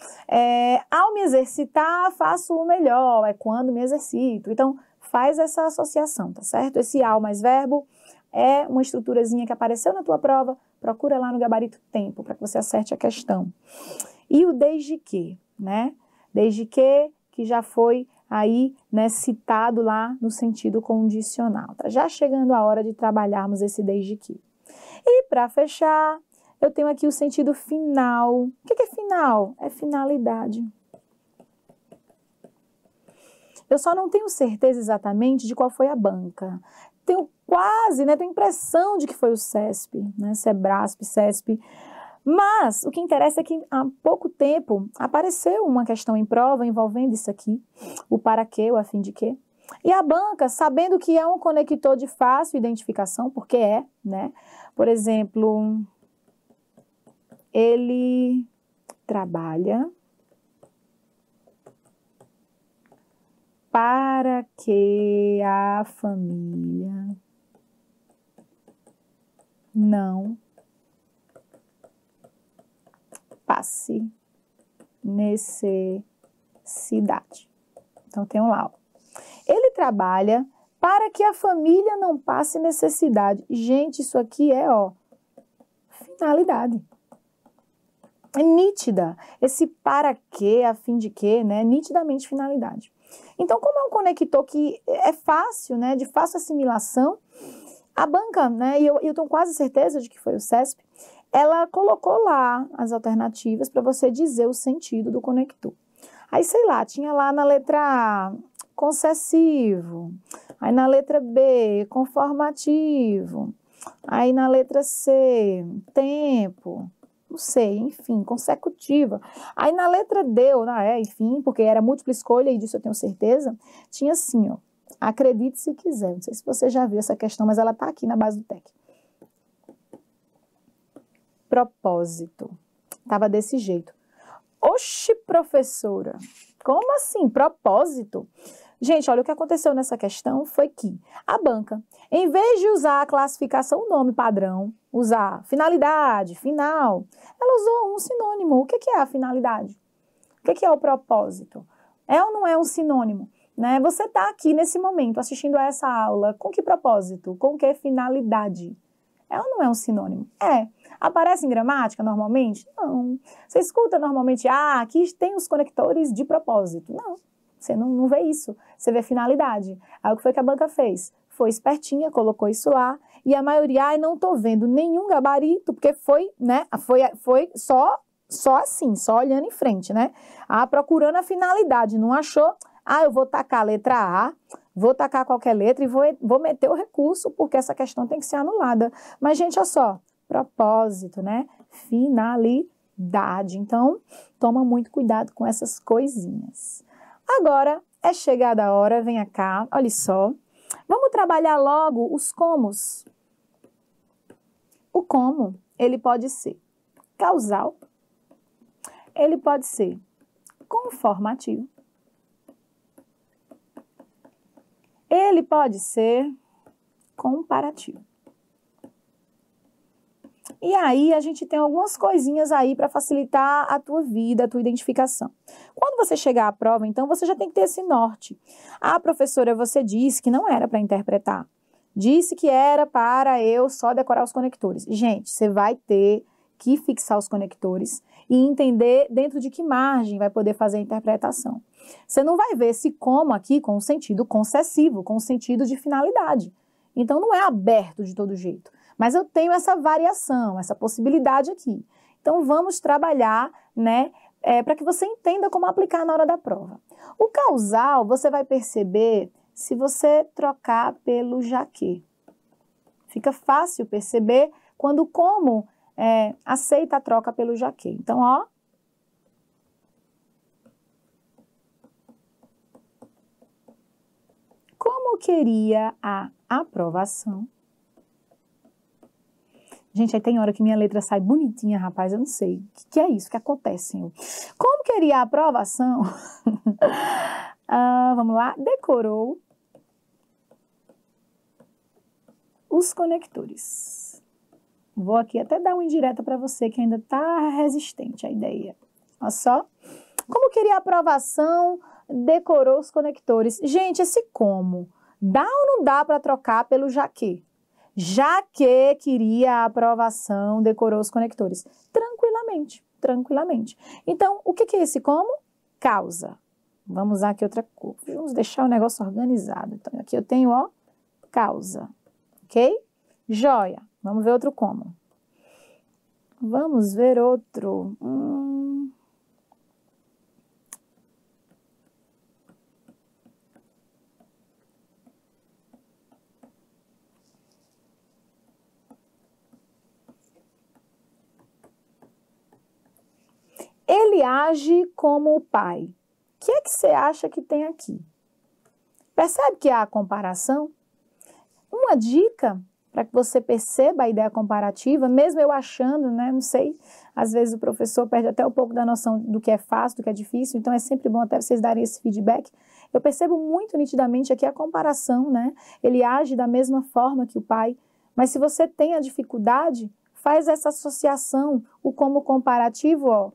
Ao me exercitar, faço o melhor, é quando me exercito. Então, faz essa associação, tá certo? Esse ao mais verbo é uma estruturazinha que apareceu na tua prova, procura lá no gabarito tempo, para que você acerte a questão. E o desde que, né? Desde que já foi aí, né, citado lá no sentido condicional. Tá já chegando a hora de trabalharmos esse desde que. E para fechar, eu tenho aqui o sentido final. O que é final? É finalidade. Eu só não tenho certeza exatamente de qual foi a banca. Tenho quase, né, tenho impressão de que foi o CESP, né, Sebrasp, CESP. Mas o que interessa é que há pouco tempo apareceu uma questão em prova envolvendo isso aqui, o para quê, o a fim de quê. E a banca, sabendo que é um conector de fácil identificação, porque é, né? Por exemplo, ele trabalha para que a família não passe necessidade. Então, tem um lá, ó. Ele trabalha para que a família não passe necessidade. Gente, isso aqui é, ó, finalidade. É nítida. Esse para quê, a fim de quê, né? Nitidamente finalidade. Então, como é um conector que é fácil, né, de fácil assimilação, a banca, né, e eu tenho quase certeza de que foi o CESP, ela colocou lá as alternativas para você dizer o sentido do conector. Aí, sei lá, tinha lá na letra A, concessivo. Aí na letra B, conformativo. Aí na letra C, tempo. Não sei, enfim, consecutiva. Aí na letra D, enfim, porque era múltipla escolha, e disso eu tenho certeza, tinha assim, ó, acredite se quiser. Não sei se você já viu essa questão, mas ela está aqui na base do TEC. Propósito. Tava desse jeito. Oxe, professora, como assim, propósito? Gente, olha, o que aconteceu nessa questão foi que a banca, em vez de usar a classificação, o nome padrão, usar finalidade, final, ela usou um sinônimo. O que é a finalidade? O que é o propósito? É ou não é um sinônimo? Né? Você está aqui nesse momento assistindo a essa aula, com que propósito? Com que finalidade? É ou não é um sinônimo? É. Aparece em gramática normalmente? Não. Você escuta normalmente, aqui tem os conectores de propósito. Não. Você não vê isso, você vê finalidade. Aí o que foi que a banca fez? Foi espertinha, colocou isso lá, e a maioria, não tô vendo nenhum gabarito, porque foi, né, foi só assim, só olhando em frente, né? Procurando a finalidade, não achou? Eu vou tacar a letra A, vou tacar qualquer letra e vou meter o recurso, porque essa questão tem que ser anulada. Mas, gente, olha só, propósito, né? Finalidade. Então, toma muito cuidado com essas coisinhas. Agora é chegada a hora, venha cá, olha só. Vamos trabalhar logo os comos. O como, ele pode ser causal, ele pode ser conformativo, ele pode ser comparativo. E aí, a gente tem algumas coisinhas aí para facilitar a tua vida, a tua identificação. Quando você chegar à prova, então, você já tem que ter esse norte. Professora, você disse que não era para interpretar. Disse que era para eu só decorar os conectores. Gente, você vai ter que fixar os conectores e entender dentro de que margem vai poder fazer a interpretação. Você não vai ver esse como aqui com o sentido concessivo, com o sentido de finalidade. Então, não é aberto de todo jeito. Mas eu tenho essa variação, essa possibilidade aqui. Então, vamos trabalhar, né, para que você entenda como aplicar na hora da prova. O causal, você vai perceber se você trocar pelo já que. Fica fácil perceber quando o como aceita a troca pelo já que. Então, ó. Como queria a aprovação? Gente, aí tem hora que minha letra sai bonitinha, rapaz, eu não sei. O que é isso? O que acontece, Senhor? Como queria a aprovação? Vamos lá. Decorou os conectores. Vou aqui até dar uma indireta para você que ainda está resistente à ideia. Olha só. Como queria a aprovação? Decorou os conectores. Gente, esse como, dá ou não dá para trocar pelo já que? Já que queria a aprovação, decorou os conectores. Tranquilamente, tranquilamente. Então, o que é esse como? Causa. Vamos usar aqui outra cor. Vamos deixar o negócio organizado. Então, aqui eu tenho, ó, causa. Ok? Joia. Vamos ver outro como. Vamos ver outro. Ele age como o pai. O que é que você acha que tem aqui? Percebe que há a comparação? Uma dica para que você perceba a ideia comparativa, mesmo eu achando, né, não sei, às vezes o professor perde até um pouco da noção do que é fácil, do que é difícil, então é sempre bom até vocês darem esse feedback. Eu percebo muito nitidamente aqui a comparação, né? Ele age da mesma forma que o pai, mas se você tem a dificuldade, faz essa associação, o como comparativo, ó,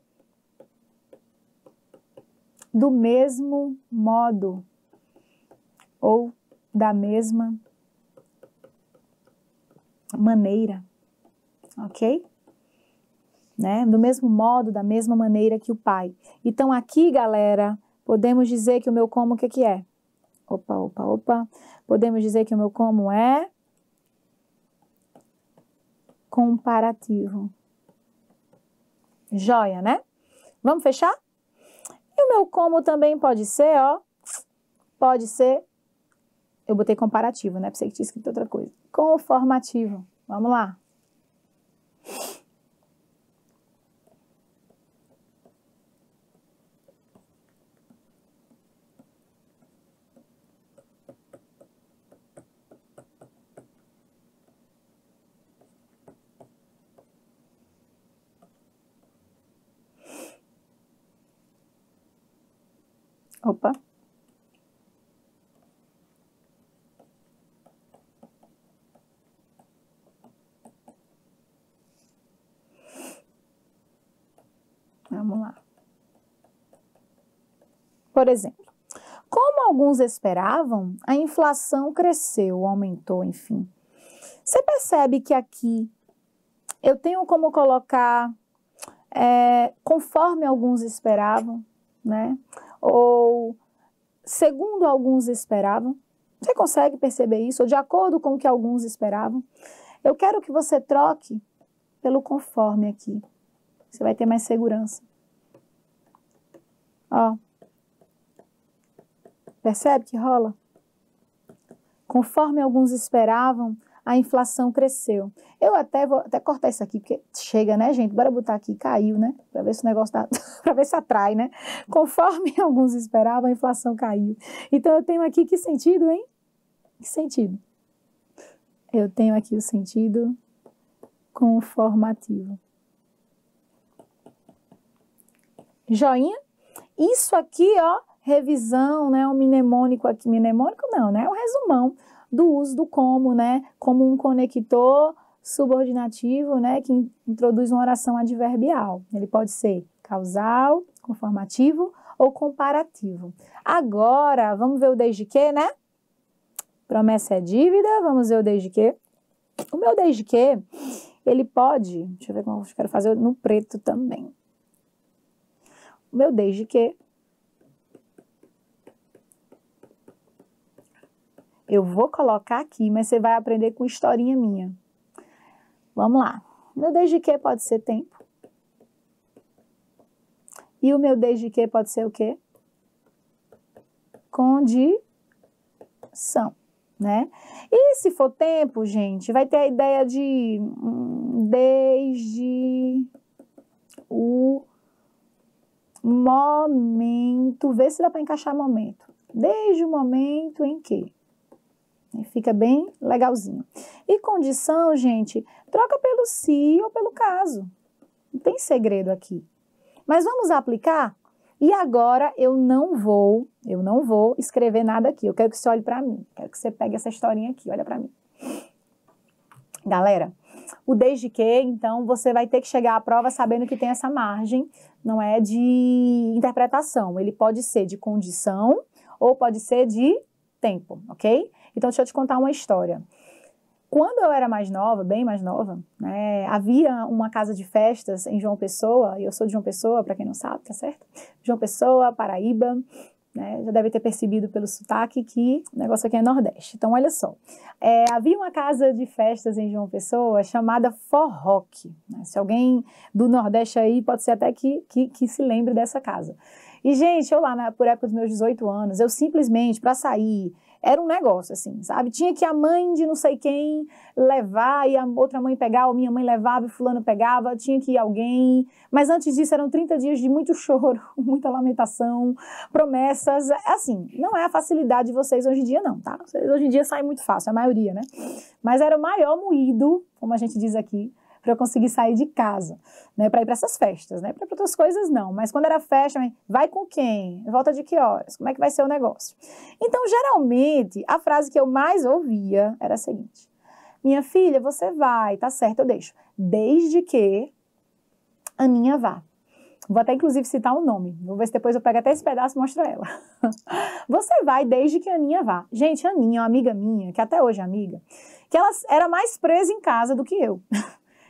do mesmo modo ou da mesma maneira, ok? Né? Do mesmo modo, da mesma maneira que o pai. Então, aqui, galera, podemos dizer que o meu como, o que é? Opa. Podemos dizer que o meu como é comparativo. Joia, né? Vamos fechar? E o meu como também pode ser, ó, pode ser, eu botei comparativo, né? Pensei que tinha escrito outra coisa. Conformativo. Vamos lá. Opa. Vamos lá. Por exemplo, como alguns esperavam, a inflação cresceu, aumentou, enfim. Você percebe que aqui eu tenho como colocar conforme alguns esperavam, né? Ou segundo alguns esperavam. Você consegue perceber isso? Ou de acordo com o que alguns esperavam? Eu quero que você troque pelo conforme aqui. Você vai ter mais segurança. Ó. Percebe que rola? Conforme alguns esperavam, a inflação cresceu. Eu vou até cortar isso aqui, porque chega, né, gente? Bora botar aqui, caiu, né? Para ver se o negócio dá, para ver se atrai, né? Conforme alguns esperavam, a inflação caiu. Então, eu tenho aqui que sentido, hein? Que sentido? Eu tenho aqui o sentido conformativo. Joinha? Isso aqui, ó, revisão, né? Um mnemônico aqui. Mnemônico não, né? Um resumão do uso do como, né? Como um conector subordinativo, né? Que introduz uma oração adverbial. Ele pode ser causal, conformativo ou comparativo. Agora, vamos ver o desde que, né? Promessa é dívida, vamos ver o desde que. O meu desde que, ele pode... Deixa eu ver como eu quero fazer no preto também. O meu desde que... Eu vou colocar aqui, mas você vai aprender com historinha minha. Vamos lá. O meu desde que pode ser tempo. E o meu desde que pode ser o quê? Condição, né? E se for tempo, gente, vai ter a ideia de desde o momento. Vê se dá para encaixar momento. Desde o momento em que. Fica bem legalzinho. E condição, gente, troca pelo se ou pelo caso. Não tem segredo aqui. Mas vamos aplicar? E agora eu não vou escrever nada aqui. Eu quero que você olhe para mim. Quero que você pegue essa historinha aqui, olha para mim. Galera, o desde que, então, você vai ter que chegar à prova sabendo que tem essa margem, não é de interpretação. Ele pode ser de condição ou pode ser de tempo, ok? Então, deixa eu te contar uma história. Quando eu era mais nova, bem mais nova, né, havia uma casa de festas em João Pessoa, e eu sou de João Pessoa, para quem não sabe, tá certo? João Pessoa, Paraíba, né, já deve ter percebido pelo sotaque que o negócio aqui é Nordeste. Então, olha só, havia uma casa de festas em João Pessoa chamada Forroque, né? Se alguém do Nordeste aí, pode ser até que se lembre dessa casa. E, gente, eu lá, por época dos meus 18 anos, eu simplesmente, para sair... Era um negócio, assim, sabe? Tinha que a mãe de não sei quem levar e a outra mãe pegar, ou minha mãe levava e fulano pegava, tinha que ir alguém. Mas antes disso eram 30 dias de muito choro, muita lamentação, promessas. Assim, não é a facilidade de vocês hoje em dia, não, tá? Vocês hoje em dia saem muito fácil, a maioria, né? Mas era o maior moído, como a gente diz aqui, para eu conseguir sair de casa, né, para ir para essas festas, né, para outras coisas não, mas quando era festa, vai com quem? Volta de que horas? Como é que vai ser o negócio? Então, geralmente, a frase que eu mais ouvia era a seguinte: minha filha, você vai, tá certo, eu deixo, desde que Aninha vá. Vou até, inclusive, citar o nome. Vou ver se depois eu pego até esse pedaço e mostro ela. Você vai desde que a Aninha vá. Gente, a Aninha é uma amiga minha, que até hoje é amiga, que ela era mais presa em casa do que eu.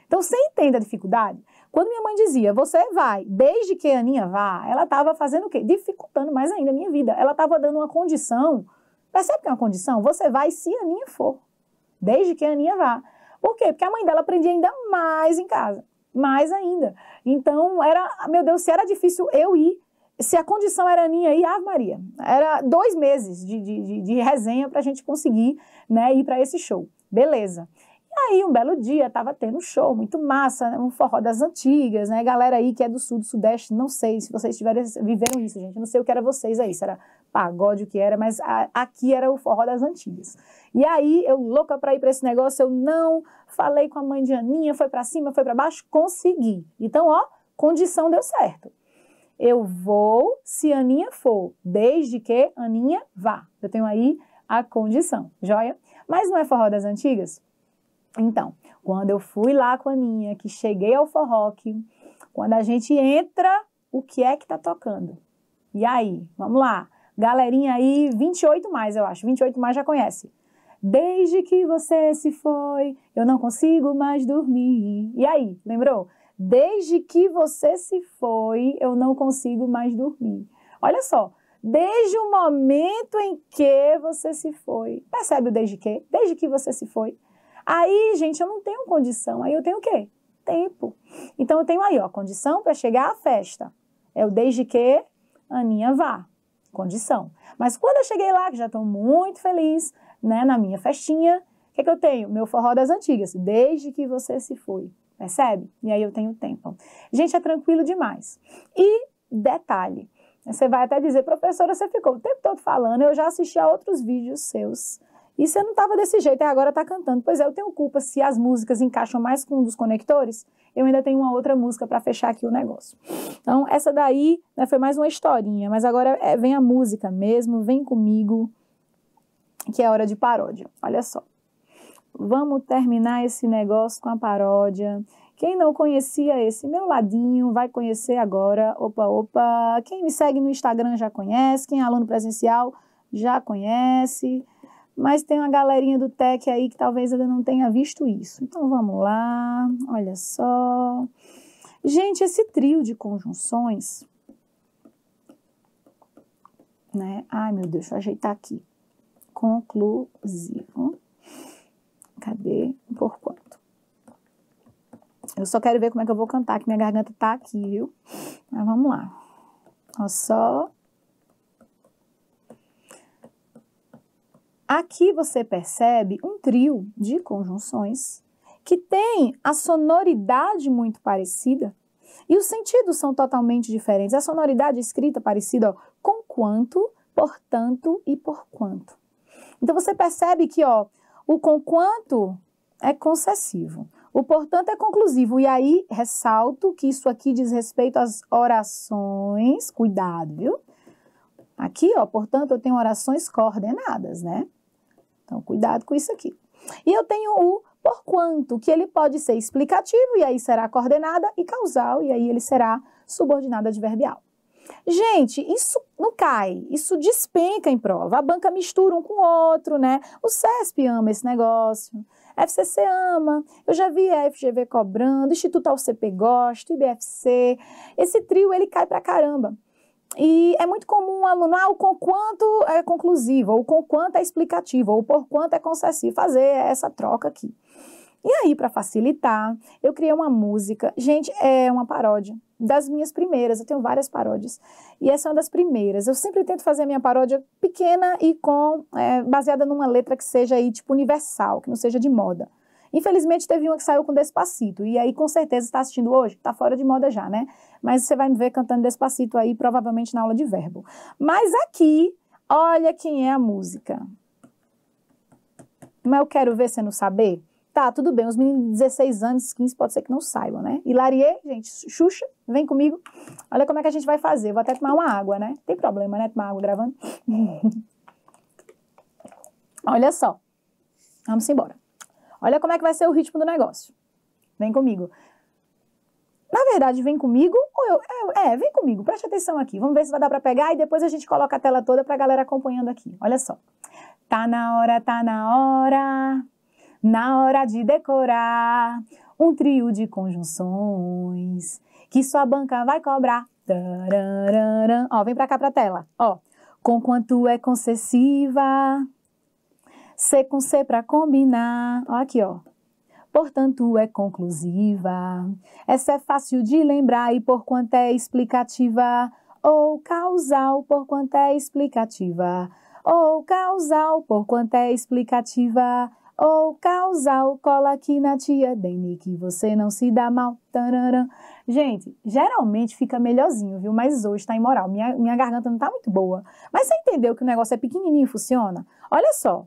Então, você entende a dificuldade? Quando minha mãe dizia, você vai, desde que a Aninha vá, ela estava fazendo o quê? Dificultando mais ainda a minha vida. Ela estava dando uma condição. Percebe que é uma condição? Você vai se a Aninha for, desde que a Aninha vá. Por quê? Porque a mãe dela prendia ainda mais em casa. mais ainda. Então, meu Deus, se era difícil eu ir, se a condição era Aninha ir, Ave Maria, era 2 meses de resenha pra gente conseguir, né, ir para esse show. Beleza. Aí, um belo dia, tava tendo um show muito massa, né, um forró das antigas, né, galera aí que é do sul, do sudeste, não sei se vocês viveram isso, gente, não sei o que era vocês aí, se era pagode, o que era, mas aqui era o forró das antigas. E aí, eu louca pra ir pra esse negócio, eu não falei com a mãe de Aninha, foi pra cima, foi pra baixo, consegui. Então, ó, condição deu certo. Eu vou se Aninha for, desde que Aninha vá. Eu tenho aí a condição, joia? Mas não é forró das antigas? Então, quando eu fui lá com a Aninha, que cheguei ao forró, quando a gente entra, o que é que tá tocando? E aí, vamos lá. Galerinha aí, 28 mais, eu acho. 28 mais já conhece. Desde que você se foi, eu não consigo mais dormir. E aí, lembrou? Desde que você se foi, eu não consigo mais dormir. Olha só, desde o momento em que você se foi. Percebe o desde que? Desde que você se foi. Aí, gente, eu não tenho condição. Aí eu tenho o quê? Tempo. Então, eu tenho aí, ó, condição para chegar à festa. É o desde que Aninha vá. Condição. Mas quando eu cheguei lá, que já estou muito feliz, né, na minha festinha, o que eu tenho? Meu forró das antigas. Desde que você se foi. Percebe? E aí eu tenho tempo. Gente, é tranquilo demais. E detalhe, você vai até dizer, professora, você ficou o tempo todo falando, eu já assisti a outros vídeos seus, e você não estava desse jeito, e agora está cantando. Pois é, eu tenho culpa se as músicas encaixam mais com um dos conectores, eu ainda tenho uma outra música para fechar aqui o negócio. Então, essa daí, né, foi mais uma historinha, mas agora vem a música mesmo, vem comigo, que é hora de paródia. Olha só. Vamos terminar esse negócio com a paródia. Quem não conhecia esse meu ladinho vai conhecer agora. Opa, opa. Quem me segue no Instagram já conhece. Quem é aluno presencial já conhece. Mas tem uma galerinha do TEC aí que talvez ainda não tenha visto isso. Então vamos lá. Olha só. Gente, esse trio de conjunções, né? Ai, meu Deus, deixa eu ajeitar aqui. Conclusivo. Cadê? Por quanto? Eu só quero ver como é que eu vou cantar, que minha garganta tá aqui, viu? Mas vamos lá. Olha só. Aqui você percebe um trio de conjunções que tem a sonoridade muito parecida e os sentidos são totalmente diferentes. A sonoridade escrita parecida, ó, com quanto, portanto e por quanto. Então você percebe que, ó, o conquanto é concessivo, o portanto é conclusivo. E aí, ressalto que isso aqui diz respeito às orações, cuidado, viu? Aqui, ó, portanto, eu tenho orações coordenadas, né? Então, cuidado com isso aqui. E eu tenho o porquanto, que ele pode ser explicativo, e aí será coordenada, e causal, e aí ele será subordinado adverbial. Gente, isso não cai, isso despenca em prova. A banca mistura um com o outro, né? O CESP ama esse negócio, FCC ama, eu já vi a FGV cobrando, Instituto AUCP gosta, IBFC. Esse trio, ele cai pra caramba. E é muito comum um aluno, o conquanto é conclusivo, ou o conquanto é explicativo, ou o porquanto é concessivo, fazer essa troca aqui. E aí, para facilitar, eu criei uma música. Gente, é uma paródia das minhas primeiras. Eu tenho várias paródias. E essa é uma das primeiras. Eu sempre tento fazer a minha paródia pequena e baseada numa letra que seja aí, tipo, universal, que não seja de moda. Infelizmente, teve uma que saiu com Despacito. E aí, com certeza, está assistindo hoje. Está fora de moda já, né? Mas você vai me ver cantando Despacito aí, provavelmente na aula de verbo. Mas aqui, olha quem é a música. Mas eu quero ver você não saber. Tá, tudo bem, os meninos de 16 anos, 15, pode ser que não saibam, né? Hilarie, gente, Xuxa, vem comigo. Olha como é que a gente vai fazer. Vou até tomar uma água, né? Tem problema, né? Tomar água gravando. Olha só. Vamos embora. Olha como é que vai ser o ritmo do negócio. Vem comigo. Na verdade, vem comigo ou vem comigo. Preste atenção aqui. Vamos ver se vai dar pra pegar e depois a gente coloca a tela toda pra galera acompanhando aqui. Olha só. Tá na hora, tá na hora. Na hora de decorar um trio de conjunções que sua banca vai cobrar. Tararara. Ó, vem pra cá pra tela. Ó, com quanto é concessiva, C com C pra combinar. Ó, aqui, ó. portanto é conclusiva. Essa é fácil de lembrar e porquanto é explicativa, ou causal, porquanto é explicativa, ou causal, porquanto é explicativa, ou causal, cola aqui na tia Dene que você não se dá mal. Tararã. Gente, geralmente fica melhorzinho, viu? Mas hoje tá imoral, minha garganta não tá muito boa. Mas você entendeu que o negócio é pequenininho e funciona? Olha só.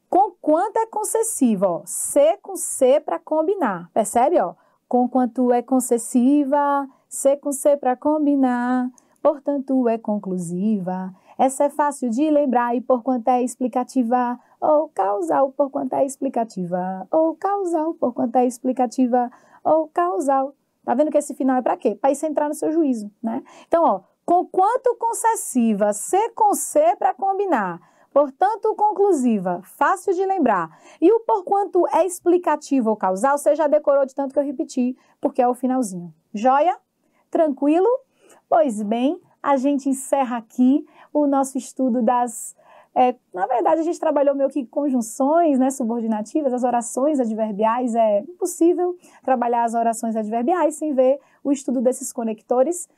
Conquanto é concessiva, ó, C com C para combinar, percebe, ó? Conquanto é concessiva, C com C para combinar, portanto é conclusiva. Essa é fácil de lembrar e porquanto é explicativa, ou causal, porquanto é explicativa, ou causal, porquanto é explicativa, ou causal. Tá vendo que esse final é para quê? Para isso entrar no seu juízo, né? Então, ó, conquanto concessiva, C com C para combinar. Portanto, conclusiva, fácil de lembrar. E o porquanto é explicativo ou causal, você já decorou de tanto que eu repeti, porque é o finalzinho. Joia? Tranquilo? Pois bem, a gente encerra aqui o nosso estudo das... na verdade, a gente trabalhou meio que conjunções, né, subordinativas, as orações adverbiais. É impossível trabalhar as orações adverbiais sem ver o estudo desses conectores.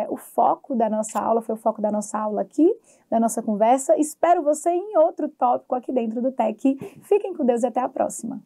O foco da nossa aula, foi o foco da nossa aula aqui, da nossa conversa. Espero você em outro tópico aqui dentro do TEC. Fiquem com Deus e até a próxima.